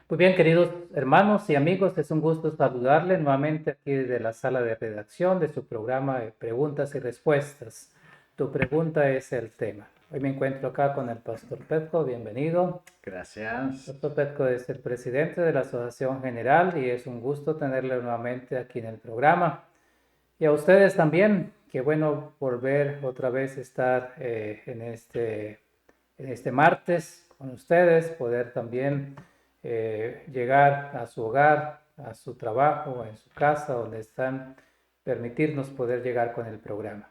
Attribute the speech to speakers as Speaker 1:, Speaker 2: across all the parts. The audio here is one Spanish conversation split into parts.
Speaker 1: Muy bien, queridos hermanos y amigos, es un gusto saludarles nuevamente aquí desde la sala de redacción de su programa de preguntas y respuestas. Tu pregunta es el tema. Hoy me encuentro acá con el pastor Petco, bienvenido.
Speaker 2: Gracias.
Speaker 1: Pastor Petco es el presidente de la Asociación General y es un gusto tenerle nuevamente aquí en el programa. Y a ustedes también, qué bueno volver otra vez a estar en este martes con ustedes, poder también llegar a su hogar, a su trabajo, en su casa, donde están, permitirnos poder llegar con el programa.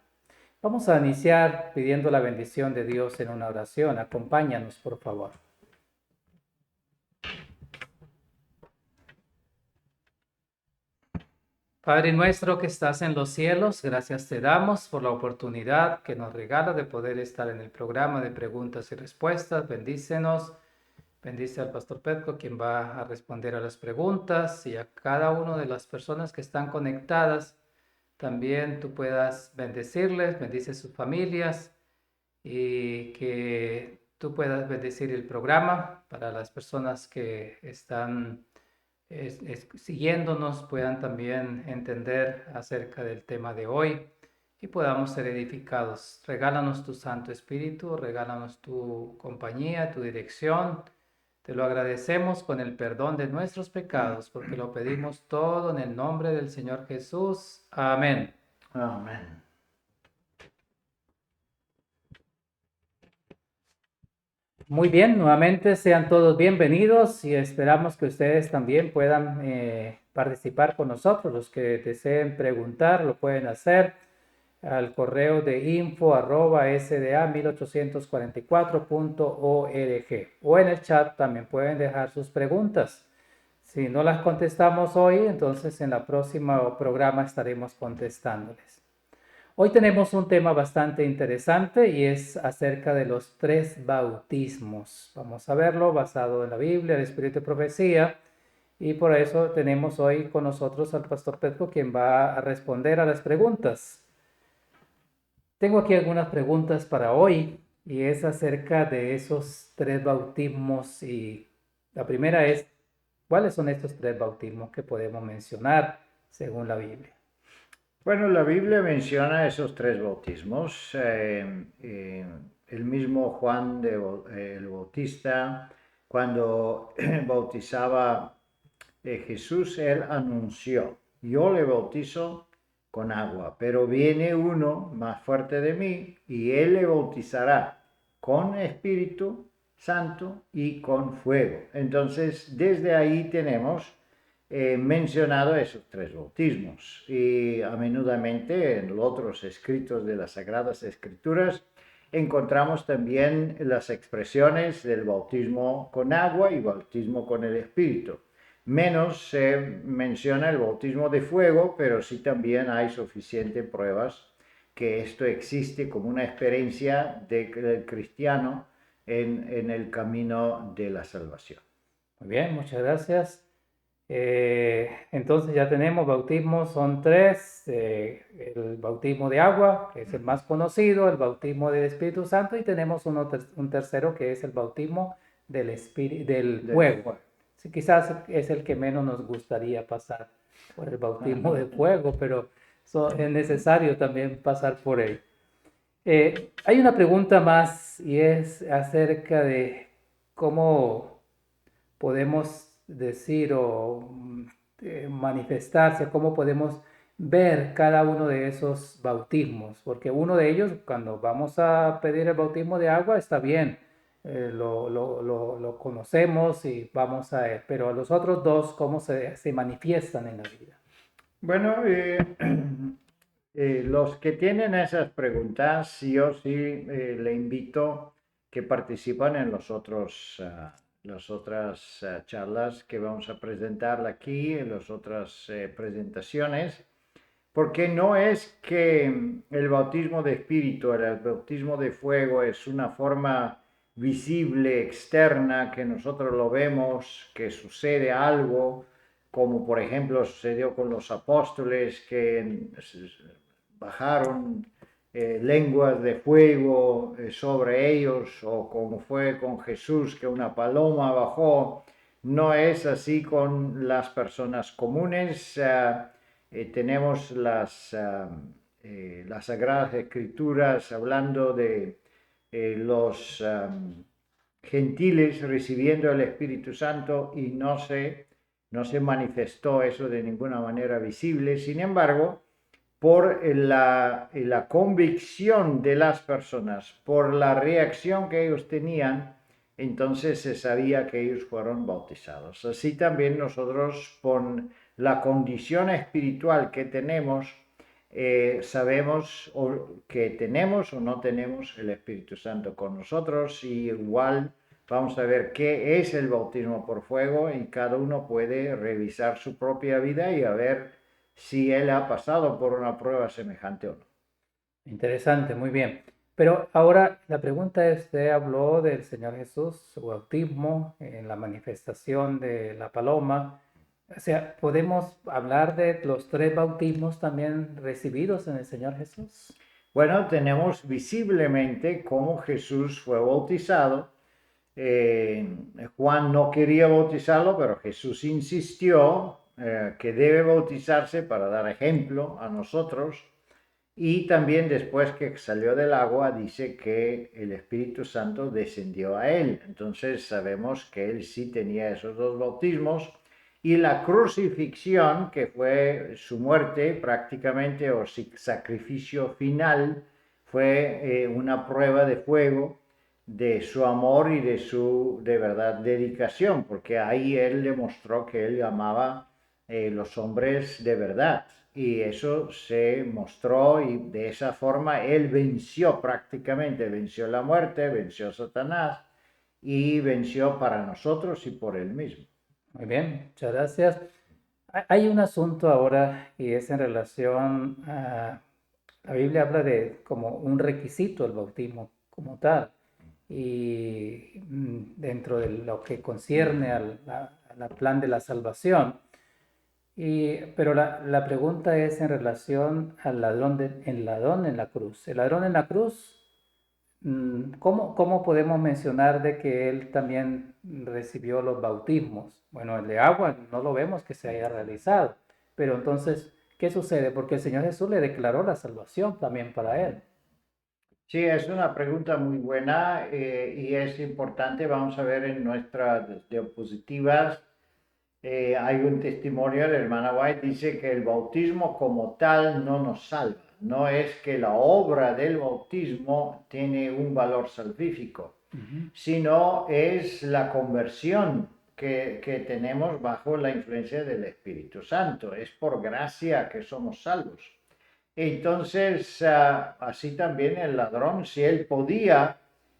Speaker 1: Vamos a iniciar pidiendo la bendición de Dios en una oración. Acompáñanos, por favor. Padre nuestro que estás en los cielos, gracias te damos por la oportunidad que nos regala de poder estar en el programa de preguntas y respuestas. Bendícenos. Bendice al pastor Petco, quien va a responder a las preguntas, y a cada una de las personas que están conectadas. También tú puedas bendecirles, bendice sus familias y que tú puedas bendecir el programa para las personas que están siguiéndonos, puedan también entender acerca del tema de hoy y podamos ser edificados. Regálanos tu Santo Espíritu, regálanos tu compañía, tu dirección. Te lo agradecemos con el perdón de nuestros pecados, porque lo pedimos todo en el nombre del Señor Jesús. Amén.
Speaker 2: Amén.
Speaker 1: Muy bien, nuevamente sean todos bienvenidos y esperamos que ustedes también puedan participar con nosotros. Los que deseen preguntar lo pueden hacer al correo de info@sda1844.org o en el chat también pueden dejar sus preguntas. Si no las contestamos hoy, entonces en la próxima programa estaremos contestándoles. Hoy tenemos un tema bastante interesante y es acerca de los 3 bautismos. Vamos a verlo basado en la Biblia, el Espíritu de Profecía, y por eso tenemos hoy con nosotros al pastor Petco, quien va a responder a las preguntas. Tengo aquí algunas preguntas para hoy y es acerca de esos 3 bautismos, y la primera es, ¿cuáles son estos 3 bautismos que podemos mencionar según la Biblia?
Speaker 2: Bueno, la Biblia menciona esos tres bautismos. El mismo Juan el Bautista, cuando bautizaba Jesús, él anunció, yo le bautizo con agua, pero viene uno más fuerte de mí y él le bautizará con Espíritu Santo y con fuego. Entonces, desde ahí tenemos mencionado esos tres bautismos y a menudamente en los otros escritos de las Sagradas Escrituras encontramos también las expresiones del bautismo con agua y bautismo con el Espíritu. Menos se menciona el bautismo de fuego, pero sí también hay suficientes pruebas que esto existe como una experiencia del cristiano en el camino de la salvación.
Speaker 1: Muy bien, muchas gracias. Entonces ya tenemos bautismos, son 3, el bautismo de agua, que es el más conocido, el bautismo del Espíritu Santo, y tenemos un tercero que es el bautismo del fuego. Sí, quizás es el que menos nos gustaría pasar por el bautismo de fuego, pero es necesario también pasar por él. Hay una pregunta más y es acerca de cómo podemos decir o manifestarse, cómo podemos ver cada uno de esos bautismos, porque uno de ellos, cuando vamos a pedir el bautismo de agua, está bien, lo conocemos y vamos a él, pero a los otros dos, ¿cómo se manifiestan en la vida?
Speaker 2: Bueno, los que tienen esas preguntas, yo sí le invito que participen en las otras charlas que vamos a presentar aquí, en las otras presentaciones, porque no es que el bautismo de espíritu, el bautismo de fuego es una forma visible, externa, que nosotros lo vemos, que sucede algo, como por ejemplo sucedió con los apóstoles que bajaron lenguas de fuego sobre ellos, o como fue con Jesús, que una paloma bajó No es así con las personas comunes. Tenemos las Sagradas Escrituras hablando de los gentiles recibiendo el Espíritu Santo y no se manifestó eso de ninguna manera visible. Sin embargo, por la convicción de las personas, por la reacción que ellos tenían, entonces se sabía que ellos fueron bautizados. Así también nosotros, con la condición espiritual que tenemos, sabemos que tenemos o no tenemos el Espíritu Santo con nosotros, y igual vamos a ver qué es el bautismo por fuego, y cada uno puede revisar su propia vida y a ver si él ha pasado por una prueba semejante o no.
Speaker 1: Interesante, muy bien. Pero ahora la pregunta es, usted habló del Señor Jesús, su bautismo, en la manifestación de la paloma. O sea, ¿podemos hablar de los tres bautismos también recibidos en el Señor Jesús?
Speaker 2: Bueno, tenemos visiblemente cómo Jesús fue bautizado. Juan no quería bautizarlo, pero Jesús insistió que debe bautizarse para dar ejemplo a nosotros. Y también después que salió del agua dice que el Espíritu Santo descendió a él. Entonces sabemos que él sí tenía esos dos bautismos. Y la crucifixión, que fue su muerte prácticamente, o sacrificio final, fue una prueba de fuego de su amor y de su, de verdad, dedicación, porque ahí él demostró que él amaba los hombres de verdad. Y eso se mostró, y de esa forma él venció prácticamente, venció la muerte, venció a Satanás y venció para nosotros y por él mismo.
Speaker 1: Muy bien, muchas gracias. Hay un asunto ahora y es en relación a, la Biblia habla de como un requisito el bautismo como tal. Y dentro de lo que concierne al plan de la salvación. Pero la pregunta es en relación al ladrón, el ladrón en la cruz. El ladrón en la cruz, ¿cómo podemos mencionar de que él también recibió los bautismos? Bueno, el de agua no lo vemos que se haya realizado, pero entonces, ¿qué sucede? Porque el Señor Jesús le declaró la salvación también para él.
Speaker 2: Sí, es una pregunta muy buena, y es importante. Vamos a ver en nuestras diapositivas. Hay un testimonio de la hermana White, dice que el bautismo como tal no nos salva. No es que la obra del bautismo tiene un valor salvífico, sino es la conversión que tenemos bajo la influencia del Espíritu Santo. Es por gracia que somos salvos. Entonces, así también el ladrón, si él podía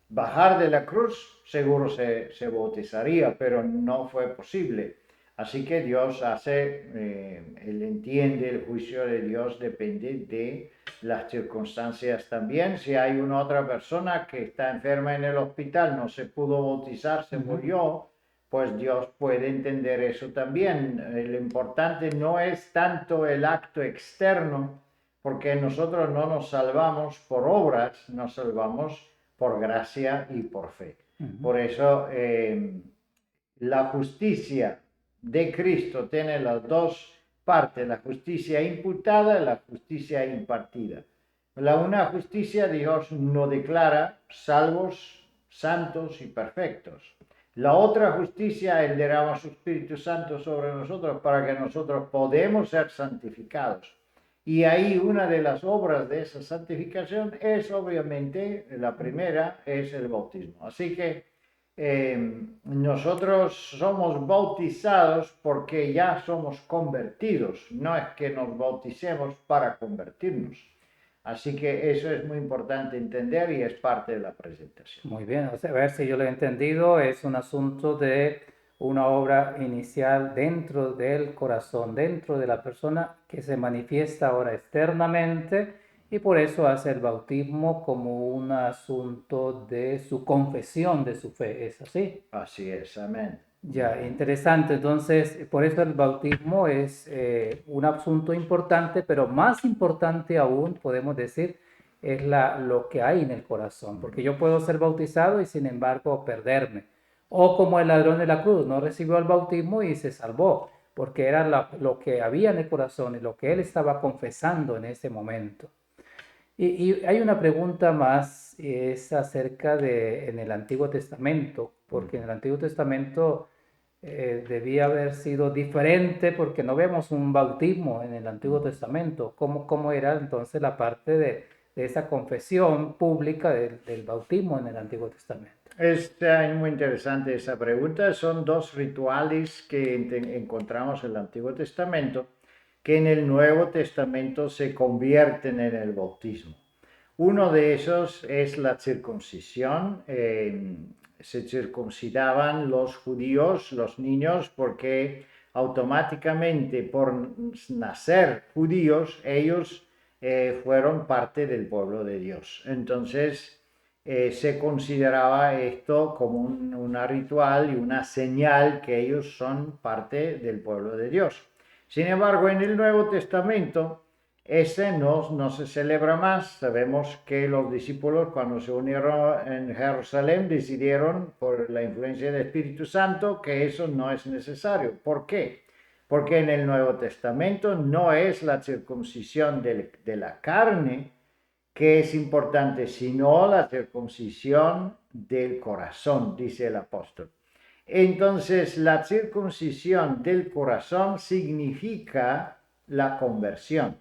Speaker 2: bajar de la cruz, seguro se bautizaría, pero no fue posible. Así que Dios él entiende, el juicio de Dios depende de las circunstancias también. Si hay una otra persona que está enferma en el hospital, no se pudo bautizar, se murió, pues Dios puede entender eso también. Lo importante no es tanto el acto externo, porque nosotros no nos salvamos por obras, nos salvamos por gracia y por fe. Por eso la justicia de Cristo tiene las dos partes, la justicia imputada y la justicia impartida. Una justicia Dios nos declara salvos, santos y perfectos. La otra justicia, Él derrama su Espíritu Santo sobre nosotros para que nosotros podamos ser santificados. Y ahí una de las obras de esa santificación es, obviamente, la primera es el bautismo. Así que nosotros somos bautizados porque ya somos convertidos, no es que nos bauticemos para convertirnos. Así que eso es muy importante entender y es parte de la presentación.
Speaker 1: Muy bien, o sea, a ver si yo lo he entendido, es un asunto de una obra inicial dentro del corazón, dentro de la persona que se manifiesta ahora externamente y por eso hace el bautismo como un asunto de su confesión de su fe, ¿es así?
Speaker 2: Así es, amén.
Speaker 1: Ya, interesante. Entonces, por eso el bautismo es un asunto importante, pero más importante aún, podemos decir, es lo que hay en el corazón, porque yo puedo ser bautizado y sin embargo perderme, O como el ladrón de la cruz, no recibió el bautismo y se salvó, porque era lo que había en el corazón y lo que él estaba confesando en ese momento. Y hay una pregunta más, es acerca de en el Antiguo Testamento, porque en el Antiguo Testamento debía haber sido diferente porque no vemos un bautismo en el Antiguo Testamento. ¿Cómo era entonces la parte de esa confesión pública del bautismo en el Antiguo Testamento?
Speaker 2: Es muy interesante esa pregunta. Son dos rituales que encontramos en el Antiguo Testamento que en el Nuevo Testamento se convierten en el bautismo. Uno de esos es la circuncisión. Se circuncidaban los judíos, los niños, porque automáticamente por nacer judíos, ellos fueron parte del pueblo de Dios. Entonces, se consideraba esto como una ritual y una señal que ellos son parte del pueblo de Dios. Sin embargo, en el Nuevo Testamento, ese no se celebra más. Sabemos que los discípulos cuando se unieron en Jerusalén decidieron, por la influencia del Espíritu Santo, que eso no es necesario. ¿Por qué? Porque en el Nuevo Testamento no es la circuncisión de la carne que es importante, sino la circuncisión del corazón, dice el apóstol. Entonces, la circuncisión del corazón significa la conversión.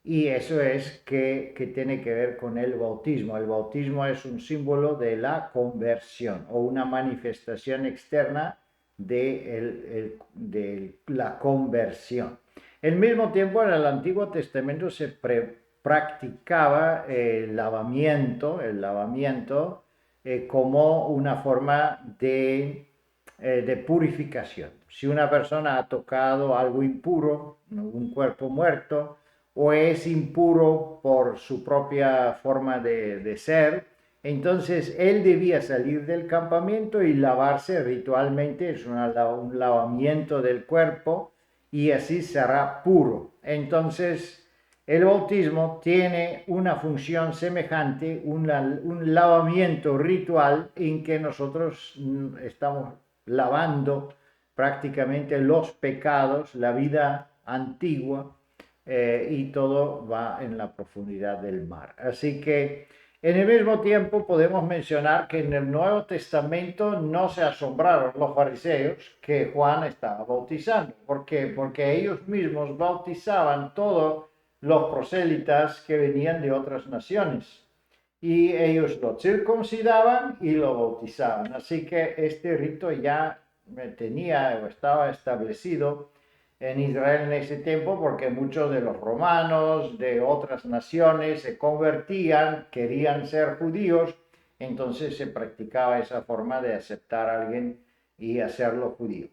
Speaker 2: Y eso es que tiene que ver con el bautismo. El bautismo es un símbolo de la conversión o una manifestación externa de la conversión. Al mismo tiempo, en el Antiguo Testamento se practicaba el lavamiento como una forma de purificación. Si una persona ha tocado algo impuro, un cuerpo muerto, o es impuro por su propia forma de ser, entonces él debía salir del campamento y lavarse ritualmente, es un lavamiento del cuerpo, y así será puro. Entonces, el bautismo tiene una función semejante, un lavamiento ritual en que nosotros estamos lavando prácticamente los pecados, la vida antigua, y todo va en la profundidad del mar. Así que en el mismo tiempo podemos mencionar que en el Nuevo Testamento no se asombraron los fariseos que Juan estaba bautizando. ¿Por qué? Porque ellos mismos bautizaban todos los prosélitas que venían de otras naciones. Y ellos lo circuncidaban y lo bautizaban. Así que este rito ya tenía o estaba establecido en Israel en ese tiempo porque muchos de los romanos de otras naciones se convertían, querían ser judíos, entonces se practicaba esa forma de aceptar a alguien y hacerlo judío.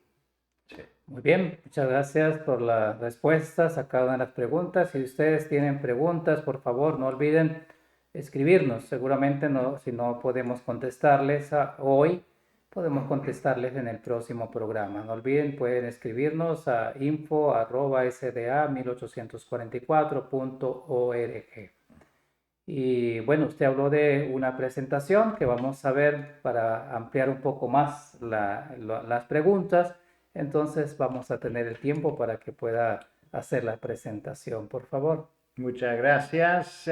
Speaker 2: Sí.
Speaker 1: Muy bien, muchas gracias por las respuestas a cada una de las preguntas. Si ustedes tienen preguntas, por favor, no olviden escribirnos. Seguramente si no podemos contestarles hoy, podemos contestarles en el próximo programa. No olviden, pueden escribirnos a info@sda1844.org. Y bueno, usted habló de una presentación que vamos a ver para ampliar un poco más las preguntas. Entonces vamos a tener el tiempo para que pueda hacer la presentación, por favor.
Speaker 2: Muchas gracias.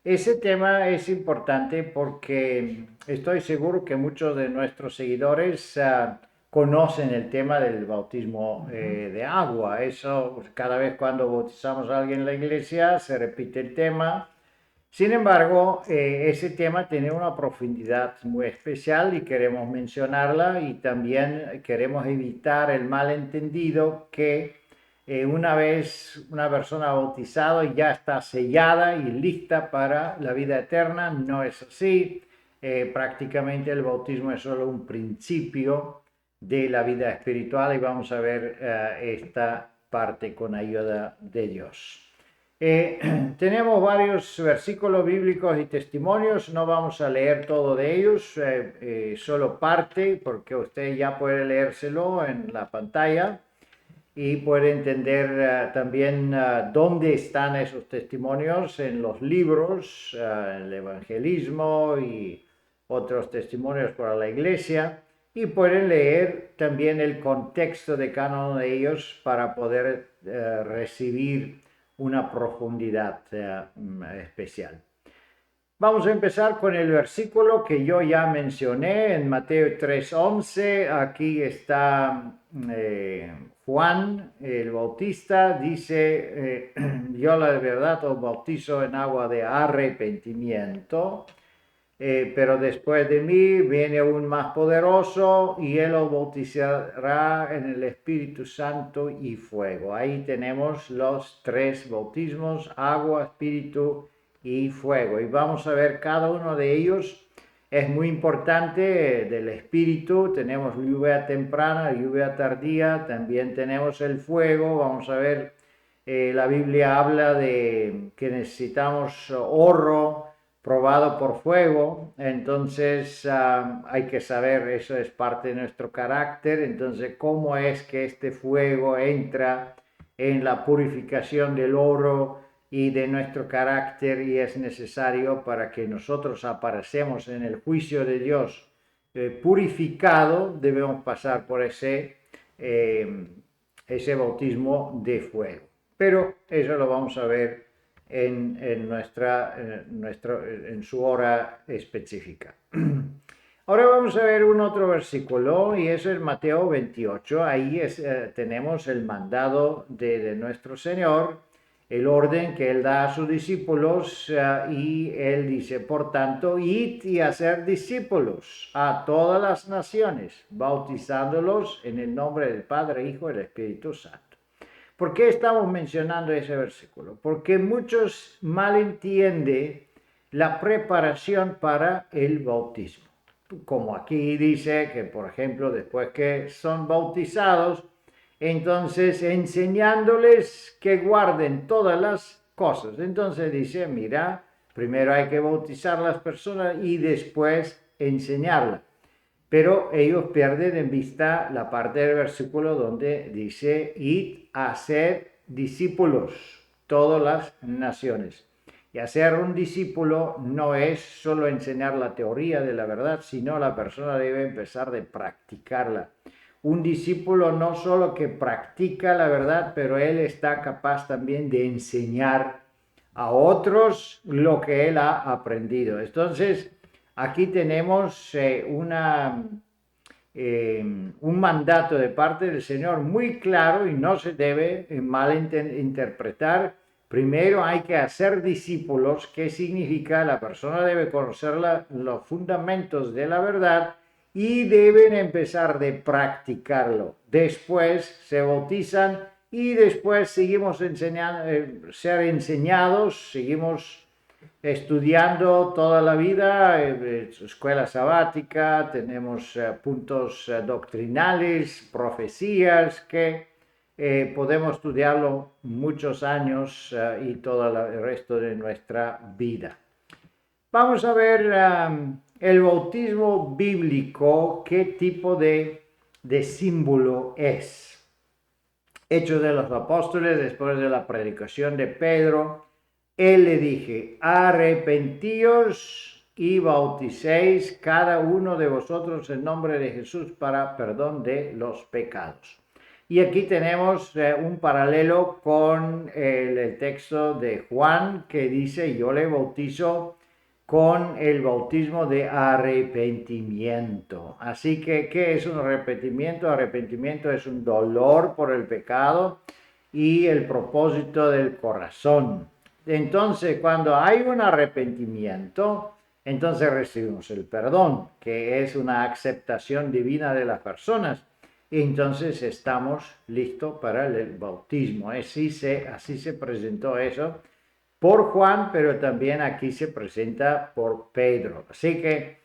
Speaker 2: Ese tema es importante porque estoy seguro que muchos de nuestros seguidores conocen el tema del bautismo de agua. Eso, cada vez cuando bautizamos a alguien en la iglesia, se repite el tema. Sin embargo, ese tema tiene una profundidad muy especial y queremos mencionarla, y también queremos evitar el malentendido que una vez una persona bautizada ya está sellada y lista para la vida eterna. No es así. Prácticamente el bautismo es solo un principio de la vida espiritual, y vamos a ver esta parte con ayuda de Dios. Tenemos varios versículos bíblicos y testimonios. No vamos a leer todo de ellos, solo parte, porque usted ya puede leérselo en la pantalla y puede entender también dónde están esos testimonios en los libros, el evangelismo y otros testimonios para la iglesia. y pueden leer también el contexto de cada uno de ellos para poder recibir una profundidad especial. Vamos a empezar con el versículo que yo ya mencioné en Mateo 3:11. Aquí está Juan el Bautista, dice, yo la verdad os bautizo en agua de arrepentimiento, pero después de mí viene aún más poderoso y él os bautizará en el Espíritu Santo y fuego. Ahí tenemos los tres bautismos: agua, espíritu y fuego. Y vamos a ver cada uno de ellos. Es muy importante del espíritu. Tenemos lluvia temprana, lluvia tardía, también tenemos el fuego. Vamos a ver, la Biblia habla de que necesitamos oro probado por fuego, entonces hay que saber, eso es parte de nuestro carácter. Entonces, ¿cómo es que este fuego entra en la purificación del oro y de nuestro carácter y es necesario para que nosotros aparecemos en el juicio de Dios purificado? Debemos pasar por ese bautismo de fuego, pero eso lo vamos a ver en su hora específica. Ahora vamos a ver un otro versículo y eso es Mateo 28. Ahí tenemos el mandado de nuestro Señor, el orden que Él da a sus discípulos, y Él dice, por tanto, id y hacer discípulos a todas las naciones, bautizándolos en el nombre del Padre, Hijo y del Espíritu Santo. ¿Por qué estamos mencionando ese versículo? Porque muchos malentienden la preparación para el bautismo. Como aquí dice que, por ejemplo, después que son bautizados, entonces enseñándoles que guarden todas las cosas. Entonces dice, mira, primero hay que bautizar a las personas y después enseñarlas. Pero ellos pierden en vista la parte del versículo donde dice, id a ser discípulos, todas las naciones. Y hacer un discípulo no es solo enseñar la teoría de la verdad, sino la persona debe empezar de practicarla. Un discípulo no solo que practica la verdad, pero él está capaz también de enseñar a otros lo que él ha aprendido. Entonces, aquí tenemos un mandato de parte del Señor muy claro y no se debe malinterpretar. Primero hay que hacer discípulos. ¿Qué significa? La persona debe conocer los fundamentos de la verdad y deben empezar de practicarlo. Después se bautizan y después seguimos ser enseñados, seguimos estudiando toda la vida, escuela sabática, tenemos puntos doctrinales, profecías que podemos estudiarlo muchos años y todo el resto de nuestra vida. Vamos a ver el bautismo bíblico, qué tipo de símbolo es. Hechos de los Apóstoles, después de la predicación de Pedro, él le dije, arrepentíos y bauticéis cada uno de vosotros en nombre de Jesús para perdón de los pecados. Y aquí tenemos un paralelo con el texto de Juan que dice, yo le bautizo con el bautismo de arrepentimiento. Así que, ¿qué es un arrepentimiento? Arrepentimiento es un dolor por el pecado y el propósito del corazón. Entonces, cuando hay un arrepentimiento, entonces recibimos el perdón, que es una aceptación divina de las personas. Y entonces estamos listos para el bautismo. Así se presentó eso por Juan, pero también aquí se presenta por Pedro. Así que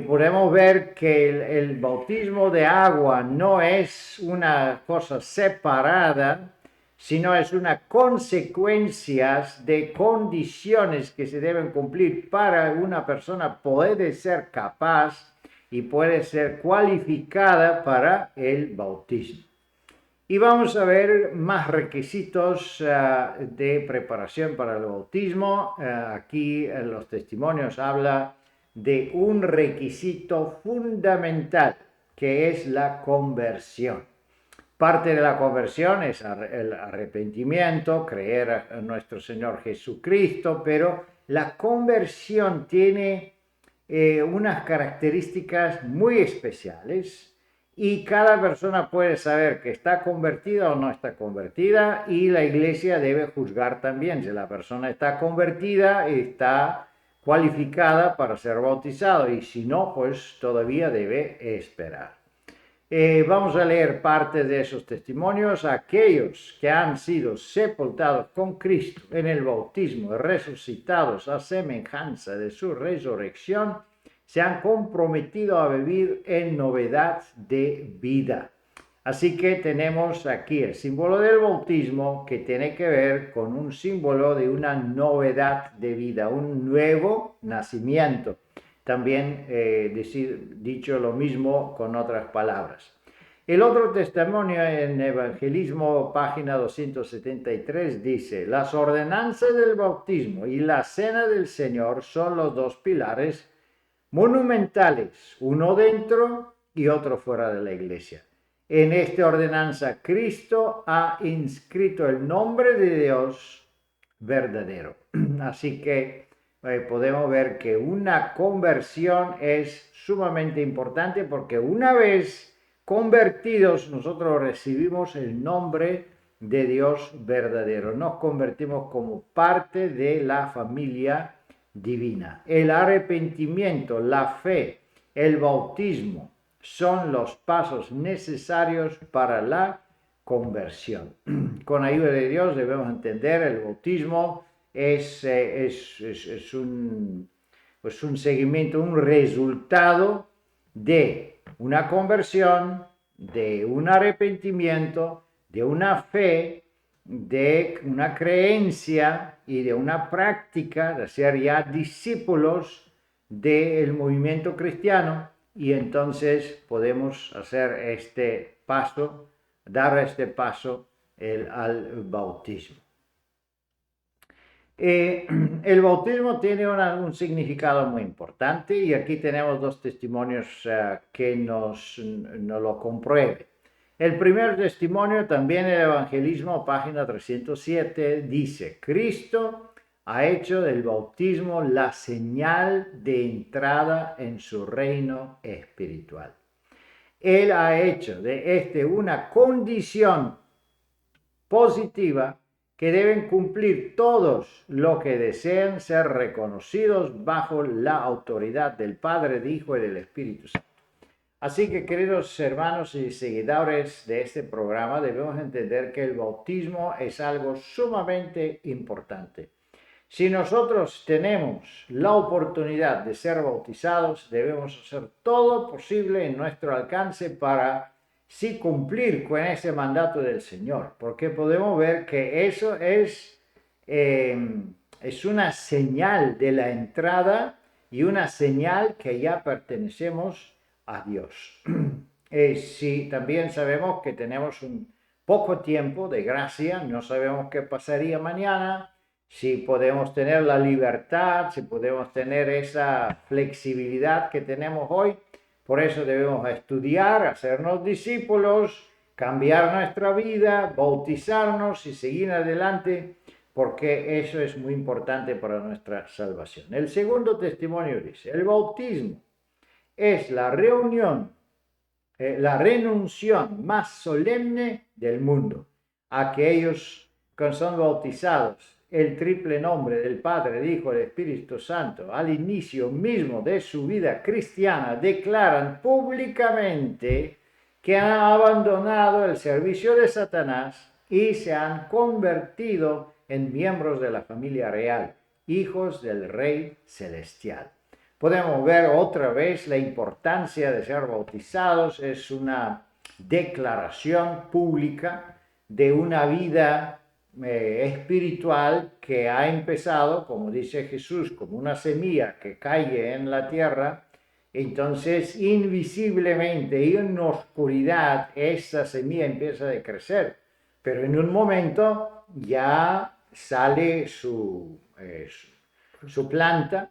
Speaker 2: podemos ver que el bautismo de agua no es una cosa separada, sino es una consecuencia de condiciones que se deben cumplir para una persona poder ser capaz y puede ser cualificada para el bautismo. Y vamos a ver más requisitos de preparación para el bautismo. Aquí en los testimonios habla de un requisito fundamental. que es la conversión. Parte de la conversión es el arrepentimiento, creer en nuestro Señor Jesucristo, pero la conversión tiene unas características muy especiales y cada persona puede saber que está convertida o no está convertida, y la iglesia debe juzgar también si la persona está convertida y está cualificada para ser bautizado, y si no, pues todavía debe esperar. Vamos a leer parte de esos testimonios. Aquellos que han sido sepultados con Cristo en el bautismo y resucitados a semejanza de su resurrección, se han comprometido a vivir en novedad de vida. Así que tenemos aquí el símbolo del bautismo, que tiene que ver con un símbolo de una novedad de vida, un nuevo nacimiento. También dicho lo mismo con otras palabras. El otro testimonio en Evangelismo, página 273, dice: las ordenanzas del bautismo y la cena del Señor son los dos pilares monumentales, uno dentro y otro fuera de la iglesia. En esta ordenanza, Cristo ha inscrito el nombre de Dios verdadero. Así que podemos ver que una conversión es sumamente importante, porque una vez convertidos nosotros recibimos el nombre de Dios verdadero. Nos convertimos como parte de la familia divina. El arrepentimiento, la fe, el bautismo son los pasos necesarios para la conversión. Con ayuda de Dios debemos entender el bautismo es un seguimiento, un resultado de una conversión, de un arrepentimiento, de una fe, de una creencia y de una práctica de ser ya discípulos del movimiento cristiano, y entonces podemos hacer este paso, dar este paso al bautismo. El bautismo tiene un significado muy importante, y aquí tenemos dos testimonios que nos lo comprueben. El primer testimonio, también en el Evangelismo, página 307, dice: Cristo ha hecho del bautismo la señal de entrada en su reino espiritual. Él ha hecho de una condición positiva que deben cumplir todos los que desean ser reconocidos bajo la autoridad del Padre, del Hijo y del Espíritu Santo. Así que, queridos hermanos y seguidores de este programa, debemos entender que el bautismo es algo sumamente importante. Si nosotros tenemos la oportunidad de ser bautizados, debemos hacer todo posible en nuestro alcance para sí cumplir con ese mandato del Señor, porque podemos ver que eso es una señal de la entrada y una señal que ya pertenecemos a Dios. Si también sabemos que tenemos un poco tiempo de gracia, no sabemos qué pasaría mañana, si podemos tener la libertad, si podemos tener esa flexibilidad que tenemos hoy. Por eso debemos estudiar, hacernos discípulos, cambiar nuestra vida, bautizarnos y seguir adelante, porque eso es muy importante para nuestra salvación. El segundo testimonio dice: el bautismo es la renunción más solemne del mundo. Aquellos que son bautizados el triple nombre del Padre, del Hijo y del Espíritu Santo al inicio mismo de su vida cristiana declaran públicamente que han abandonado el servicio de Satanás y se han convertido en miembros de la familia real, hijos del Rey Celestial. Podemos ver otra vez la importancia de ser bautizados. Es una declaración pública de una vida espiritual que ha empezado, como dice Jesús, como una semilla que cae en la tierra. Entonces, invisiblemente y en oscuridad, esa semilla empieza a crecer, pero en un momento ya sale su planta,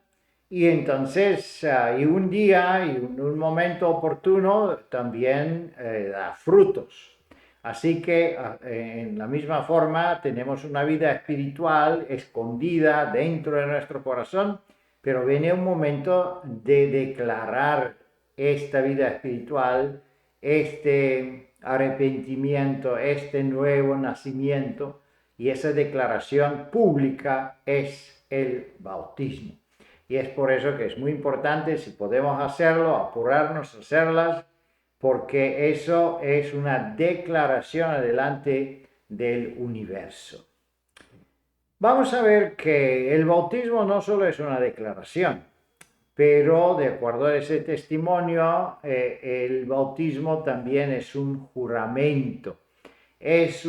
Speaker 2: Y entonces, y un día y un momento oportuno también da frutos. Así que en la misma forma tenemos una vida espiritual escondida dentro de nuestro corazón, pero viene un momento de declarar esta vida espiritual, este arrepentimiento, este nuevo nacimiento, y esa declaración pública es el bautismo. Y es por eso que es muy importante, si podemos hacerlo, apurarnos a hacerlas, porque eso es una declaración adelante del universo. Vamos a ver que el bautismo no solo es una declaración, pero de acuerdo a ese testimonio, el bautismo también es un juramento, es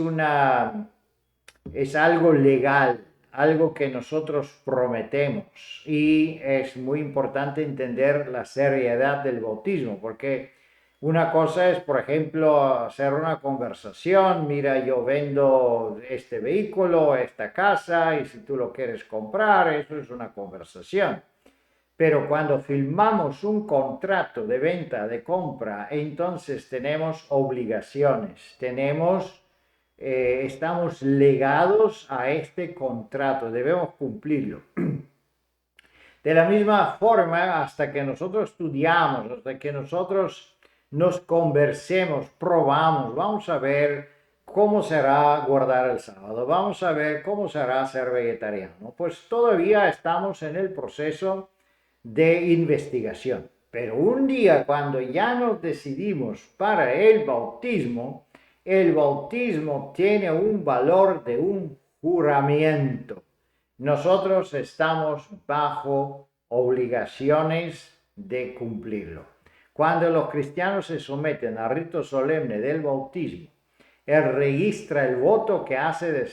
Speaker 2: es algo legal, algo que nosotros prometemos, y es muy importante entender la seriedad del bautismo, porque una cosa es, por ejemplo, hacer una conversación: mira, yo vendo este vehículo, esta casa, y si tú lo quieres comprar, eso es una conversación. Pero cuando firmamos un contrato de venta, de compra, entonces tenemos obligaciones, estamos legados a este contrato, debemos cumplirlo. De la misma forma, hasta que nosotros estudiamos, hasta que nosotros nos conversemos, probamos, vamos a ver cómo será guardar el sábado, vamos a ver cómo será ser vegetariano, pues todavía estamos en el proceso de investigación. Pero un día, cuando ya nos decidimos para el bautismo tiene un valor de un juramento. Nosotros estamos bajo obligaciones de cumplirlo. Cuando los cristianos se someten al rito solemne del bautismo, él registra el voto que hace de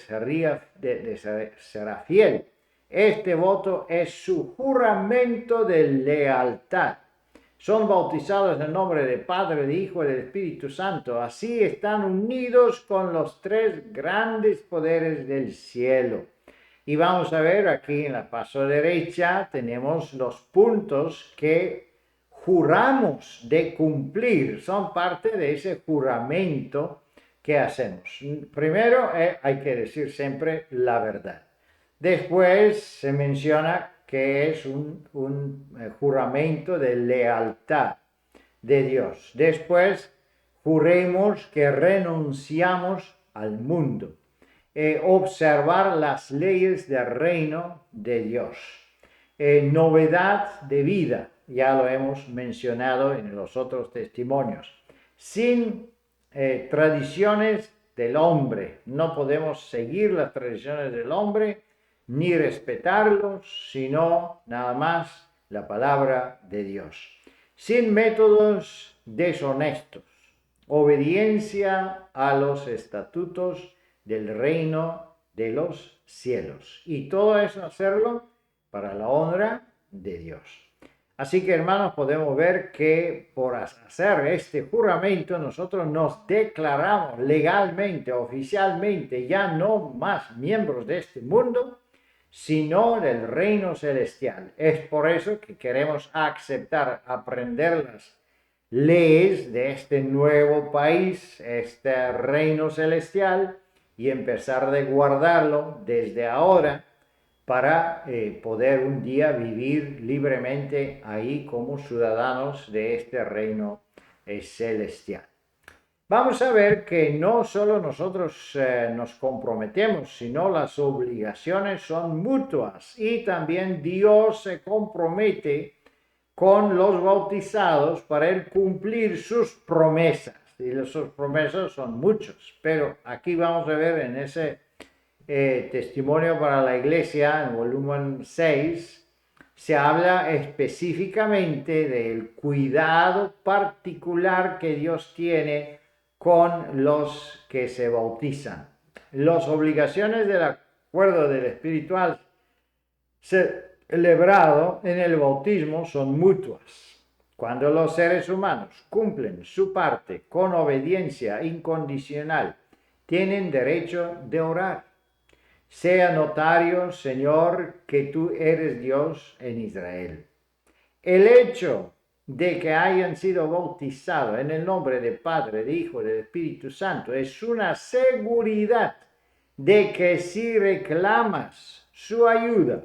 Speaker 2: será fiel. Este voto es su juramento de lealtad. Son bautizados en el nombre del Padre, del Hijo y del Espíritu Santo. Así están unidos con los tres grandes poderes del cielo. Y vamos a ver aquí en la paso derecha tenemos los puntos que juramos de cumplir. Son parte de ese juramento que hacemos. Primero hay que decir siempre la verdad. Después se menciona que es un juramento de lealtad de Dios. Después juremos que renunciamos al mundo. Observar las leyes del reino de Dios. Novedad de vida, ya lo hemos mencionado en los otros testimonios. Sin tradiciones del hombre, no podemos seguir las tradiciones del hombre ni respetarlos, sino nada más la palabra de Dios. Sin métodos deshonestos, obediencia a los estatutos del reino de los cielos. Y todo eso hacerlo para la honra de Dios. Así que, hermanos, podemos ver que por hacer este juramento nosotros nos declaramos legalmente, oficialmente, ya no más miembros de este mundo, sino del reino celestial. Es por eso que queremos aprender las leyes de este nuevo país, este reino celestial, y empezar a guardarlo desde ahora para poder un día vivir libremente ahí como ciudadanos de este reino celestial. Vamos a ver que no solo nosotros nos comprometemos, sino las obligaciones son mutuas, y también Dios se compromete con los bautizados para él cumplir sus promesas. Y sus promesas son muchos, pero aquí vamos a ver en ese testimonio para la iglesia, en volumen 6, se habla específicamente del cuidado particular que Dios tiene con los que se bautizan. Las obligaciones del acuerdo del espiritual celebrado en el bautismo son mutuas. Cuando los seres humanos cumplen su parte con obediencia incondicional, tienen derecho de orar. Sea notario, Señor, que tú eres Dios en Israel. el hecho de que hayan sido bautizados en el nombre del Padre, del Hijo y del Espíritu Santo es una seguridad de que si reclamas su ayuda,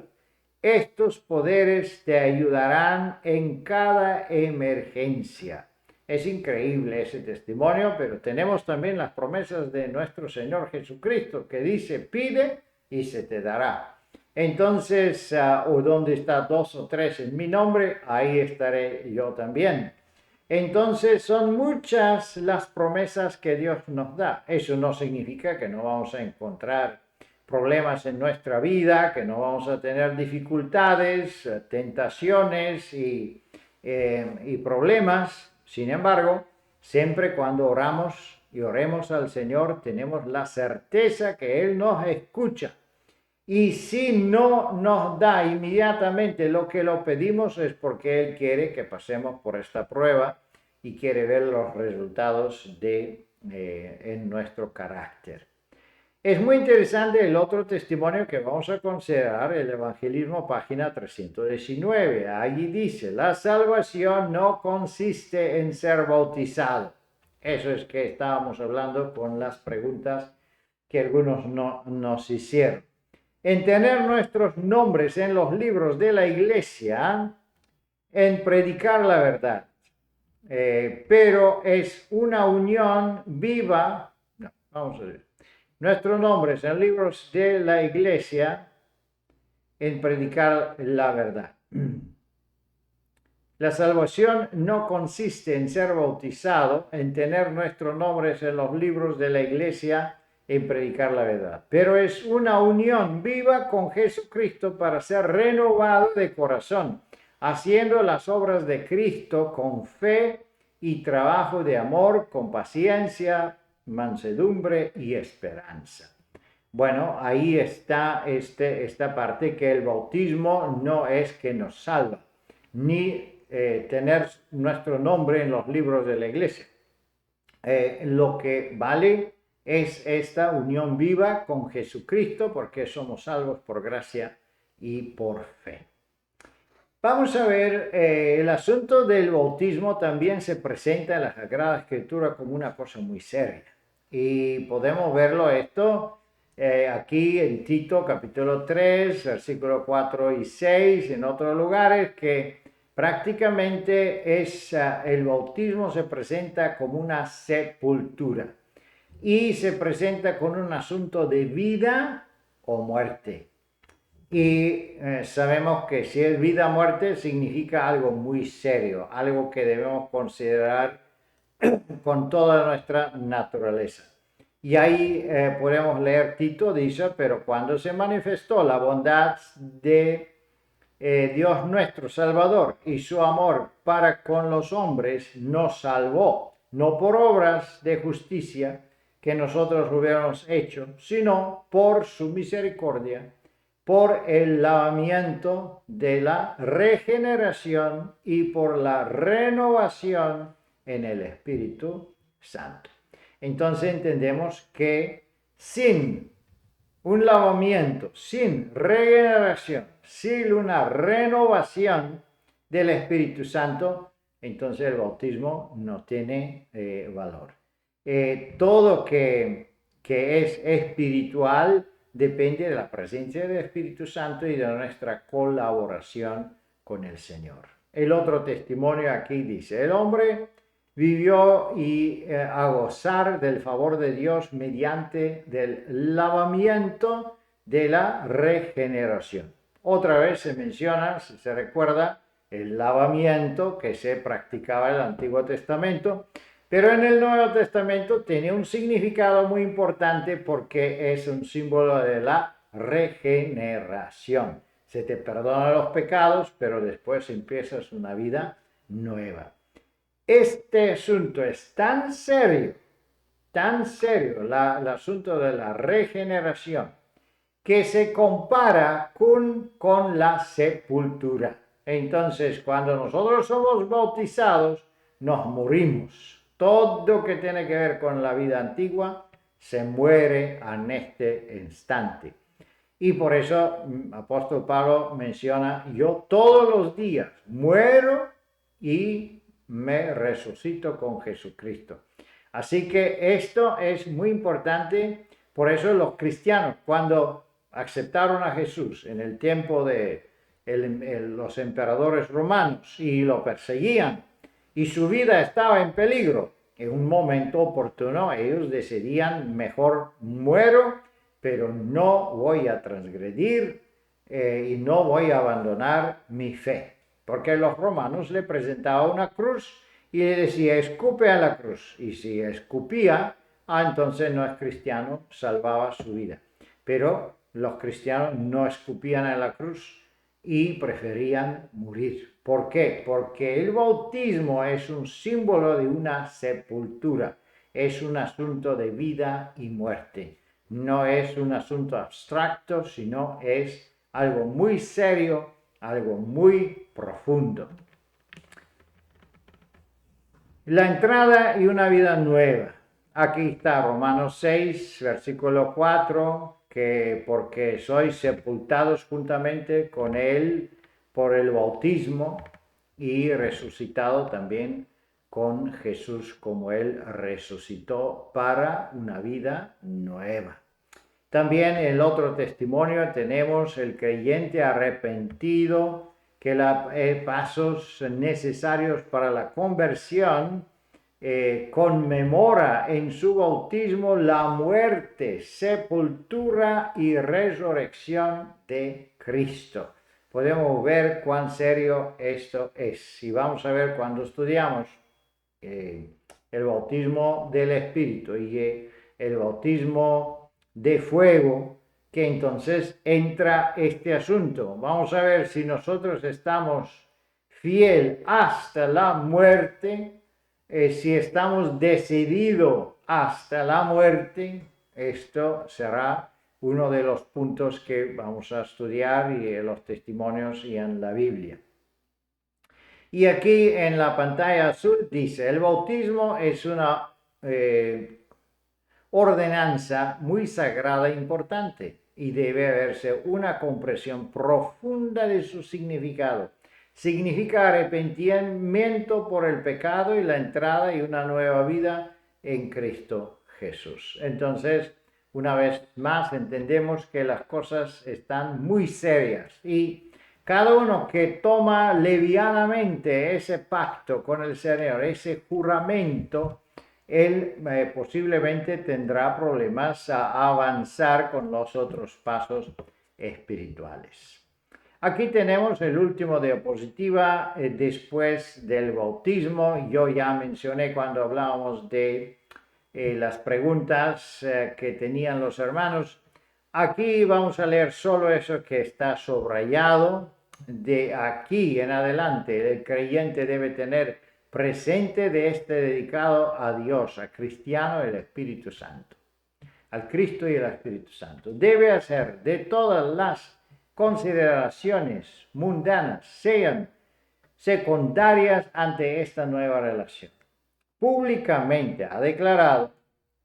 Speaker 2: estos poderes te ayudarán en cada emergencia. Es increíble ese testimonio, pero tenemos también las promesas de nuestro Señor Jesucristo que dice, pide y se te dará. Entonces, o donde está 2 o 3 en mi nombre, ahí estaré yo también. Entonces, son muchas las promesas que Dios nos da. Eso no significa que no vamos a encontrar problemas en nuestra vida, que no vamos a tener dificultades, tentaciones y problemas. Sin embargo, siempre cuando oramos y oremos al Señor, tenemos la certeza que Él nos escucha. Y si no nos da inmediatamente lo que lo pedimos es porque Él quiere que pasemos por esta prueba y quiere ver los resultados en nuestro carácter. Es muy interesante el otro testimonio que vamos a considerar, el Evangelismo, página 319. Allí dice, la salvación no consiste en ser bautizado. Eso es que estábamos hablando con las preguntas que algunos nos hicieron. En tener nuestros nombres en los libros de la iglesia, en predicar la verdad. Pero es una unión viva. No, vamos a ver. Nuestros nombres en libros de la iglesia, en predicar la verdad. La salvación no consiste en ser bautizado, en tener nuestros nombres en los libros de la iglesia, en predicar la verdad. Pero es una unión viva con Jesucristo para ser renovado de corazón, haciendo las obras de Cristo con fe y trabajo de amor, con paciencia, mansedumbre y esperanza. Bueno, ahí está esta parte que el bautismo no es que nos salva, ni tener nuestro nombre en los libros de la iglesia. Lo que vale es esta unión viva con Jesucristo, porque somos salvos por gracia y por fe. Vamos a ver, el asunto del bautismo también se presenta en la Sagrada Escritura como una cosa muy seria. Y podemos verlo esto aquí en Tito capítulo 3, versículo 4 y 6, en otros lugares, que prácticamente el bautismo se presenta como una sepultura y se presenta con un asunto de vida o muerte. Y sabemos que si es vida o muerte significa algo muy serio, algo que debemos considerar con toda nuestra naturaleza. Y ahí podemos leer Tito, dice, pero cuando se manifestó la bondad de Dios nuestro Salvador y su amor para con los hombres, nos salvó, no por obras de justicia que nosotros hubiéramos hecho, sino por su misericordia, por el lavamiento de la regeneración y por la renovación en el Espíritu Santo. Entonces entendemos que sin un lavamiento, sin regeneración, sin una renovación del Espíritu Santo, entonces el bautismo no tiene valor. Todo que es espiritual depende de la presencia del Espíritu Santo y de nuestra colaboración con el Señor. El otro testimonio aquí dice, el hombre vivió a gozar del favor de Dios mediante del lavamiento de la regeneración. Otra vez se menciona, si se recuerda, el lavamiento que se practicaba en el Antiguo Testamento, pero en el Nuevo Testamento tiene un significado muy importante porque es un símbolo de la regeneración. Se te perdonan los pecados, pero después empiezas una vida nueva. Este asunto es tan serio, el asunto de la regeneración, que se compara con la sepultura. Entonces, cuando nosotros somos bautizados, nos morimos. Todo que tiene que ver con la vida antigua se muere en este instante. Y por eso apóstol Pablo menciona, yo todos los días muero y me resucito con Jesucristo. Así que esto es muy importante. Por eso los cristianos, cuando aceptaron a Jesús en el tiempo de los emperadores romanos y lo perseguían y su vida estaba en peligro, en un momento oportuno ellos decidían, mejor muero, pero no voy a transgredir y no voy a abandonar mi fe. Porque los romanos le presentaban una cruz y le decía, escupe a la cruz. Y si escupía, entonces no es cristiano, salvaba su vida. Pero los cristianos no escupían a la cruz y preferían morir. ¿Por qué? Porque el bautismo es un símbolo de una sepultura. Es un asunto de vida y muerte. No es un asunto abstracto, sino es algo muy serio, algo muy profundo. La entrada y una vida nueva. Aquí está Romanos 6, versículo 4, que porque sois sepultados juntamente con Él por el bautismo y resucitado también con Jesús como Él resucitó para una vida nueva. También en el otro testimonio tenemos el creyente arrepentido que pasos necesarios para la conversión conmemora en su bautismo la muerte, sepultura y resurrección de Cristo. Podemos ver cuán serio esto es. Y vamos a ver cuando estudiamos el bautismo del Espíritu y el bautismo de fuego, que entonces entra este asunto. Vamos a ver si nosotros estamos fiel hasta la muerte, si estamos decididos hasta la muerte. Esto será uno de los puntos que vamos a estudiar y en los testimonios y en la Biblia. Y aquí en la pantalla azul dice, el bautismo es una ordenanza muy sagrada e importante y debe haberse una comprensión profunda de su significado. Significa arrepentimiento por el pecado y la entrada y una nueva vida en Cristo Jesús. Entonces, una vez más entendemos que las cosas están muy serias y cada uno que toma levianamente ese pacto con el Señor, ese juramento, él posiblemente tendrá problemas a avanzar con los otros pasos espirituales. Aquí tenemos el último diapositiva después del bautismo. Yo ya mencioné cuando hablábamos de las preguntas que tenían los hermanos. Aquí vamos a leer solo eso que está subrayado. De aquí en adelante, el creyente debe tener presente de este dedicado a Dios, a Cristiano y al Espíritu Santo. Al Cristo y al Espíritu Santo. Debe hacer de todas las consideraciones mundanas, sean secundarias ante esta nueva relación. Públicamente ha declarado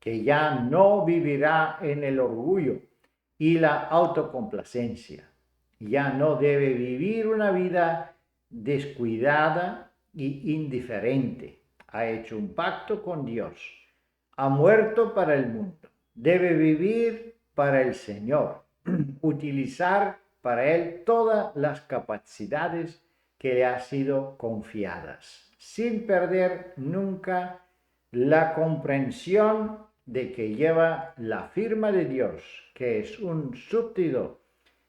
Speaker 2: que ya no vivirá en el orgullo y la autocomplacencia. Ya no debe vivir una vida descuidada y indiferente. Ha hecho un pacto con Dios. Ha muerto para el mundo. Debe vivir para el Señor. Utilizar para Él todas las capacidades que le han sido confiadas, sin perder nunca la comprensión de que lleva la firma de Dios, que es un súbdito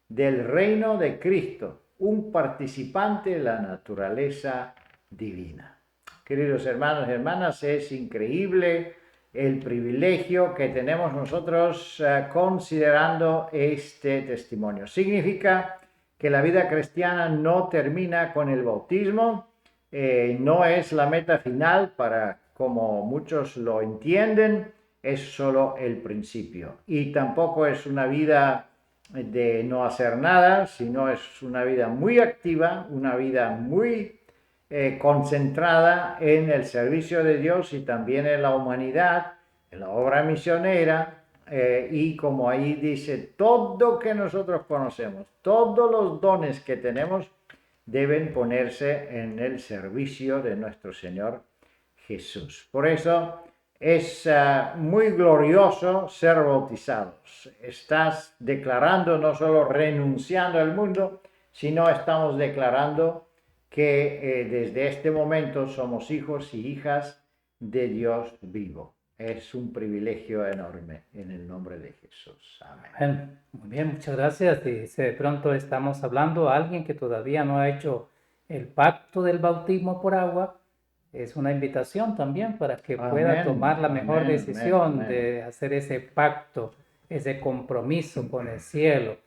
Speaker 2: del reino de Cristo, un participante de la naturaleza divina. Queridos hermanos y hermanas, es increíble el privilegio que tenemos nosotros considerando este testimonio. Significa que la vida cristiana no termina con el bautismo, no es la meta final para como muchos lo entienden, es solo el principio. Y tampoco es una vida de no hacer nada, sino es una vida muy activa, una vida muy concentrada en el servicio de Dios y también en la humanidad, en la obra misionera, y como ahí dice, todo que nosotros conocemos, todos los dones que tenemos deben ponerse en el servicio de nuestro Señor Jesús. Por eso es muy glorioso ser bautizados. Estás declarando, no solo renunciando al mundo, sino estamos declarando que desde este momento somos hijos y hijas de Dios vivo. Es un privilegio enorme en el nombre de Jesús. Amén.
Speaker 1: Amén. Muy bien, muchas gracias. Y si de pronto estamos hablando a alguien que todavía no ha hecho el pacto del bautismo por agua, es una invitación también para que pueda
Speaker 2: Amén,
Speaker 1: tomar la mejor
Speaker 2: amén,
Speaker 1: decisión
Speaker 2: amén, amén.
Speaker 1: de hacer ese pacto, ese compromiso con el cielo,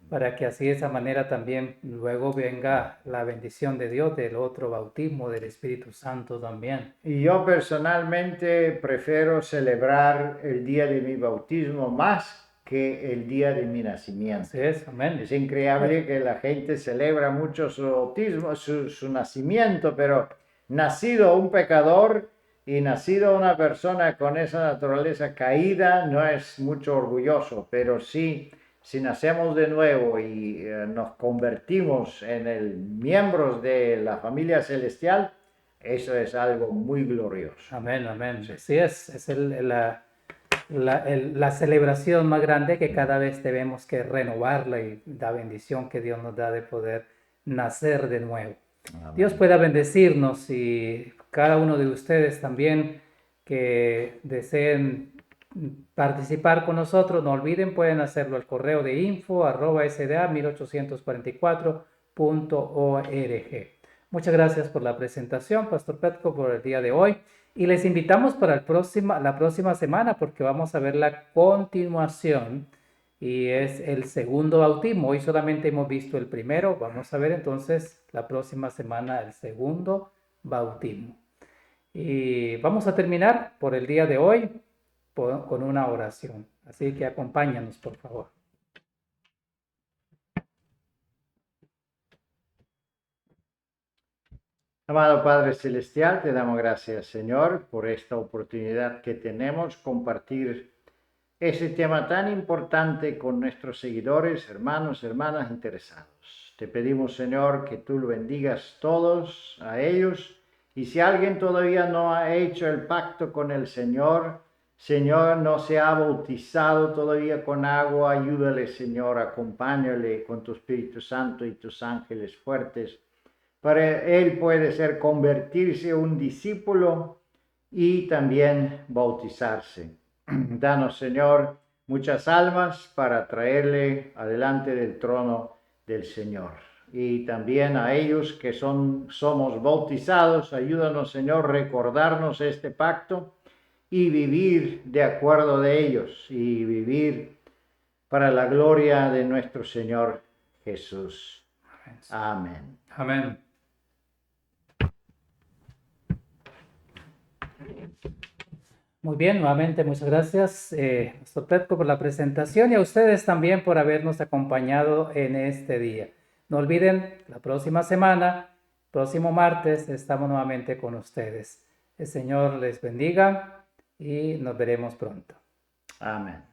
Speaker 1: para que así de esa manera también luego venga la bendición de Dios del otro bautismo del Espíritu Santo también.
Speaker 2: Y yo personalmente prefiero celebrar el día de mi bautismo más que el día de mi nacimiento.
Speaker 1: Así es, amén.
Speaker 2: Es increíble que la gente celebra mucho su bautismo, su nacimiento, pero nacido un pecador y nacido una persona con esa naturaleza caída no es mucho orgulloso, pero sí, si nacemos de nuevo y nos convertimos en el miembros de la familia celestial, eso es algo muy glorioso.
Speaker 1: Amén, amén. Sí, es la celebración más grande que cada vez tenemos que renovarla y la bendición que Dios nos da de poder nacer de nuevo.
Speaker 2: Amén.
Speaker 1: Dios pueda bendecirnos y cada uno de ustedes también que deseen participar con nosotros, no olviden, pueden hacerlo al correo de info@sda1844.org. Muchas gracias por la presentación, Pastor Petco, por el día de hoy. Y les invitamos para la próxima semana porque vamos a ver la continuación y es el segundo bautismo. Hoy solamente hemos visto el primero. Vamos a ver entonces la próxima semana el segundo bautismo. Y vamos a terminar por el día de hoy con una oración. Así que acompáñanos, por favor.
Speaker 2: Amado Padre Celestial, te damos gracias, Señor, por esta oportunidad que tenemos compartir ese tema tan importante con nuestros seguidores, hermanos, hermanas interesados. Te pedimos, Señor, que tú lo bendigas todos a ellos. Y si alguien todavía no ha hecho el pacto con el Señor, no se ha bautizado todavía con agua, ayúdale, Señor, acompáñale con tu Espíritu Santo y tus ángeles fuertes. Para él puede ser convertirse un discípulo y también bautizarse. Danos, Señor, muchas almas para traerle adelante del trono del Señor. Y también a ellos que somos bautizados, ayúdanos, Señor, recordarnos este pacto y vivir de acuerdo de ellos y vivir para la gloria de nuestro Señor Jesús. Amén.
Speaker 1: Amén. Muy bien, nuevamente muchas gracias, Pastor Petco, por la presentación y a ustedes también por habernos acompañado en este día. No olviden, la próxima semana, próximo martes, estamos nuevamente con ustedes. El Señor les bendiga y nos veremos pronto.
Speaker 2: Amén.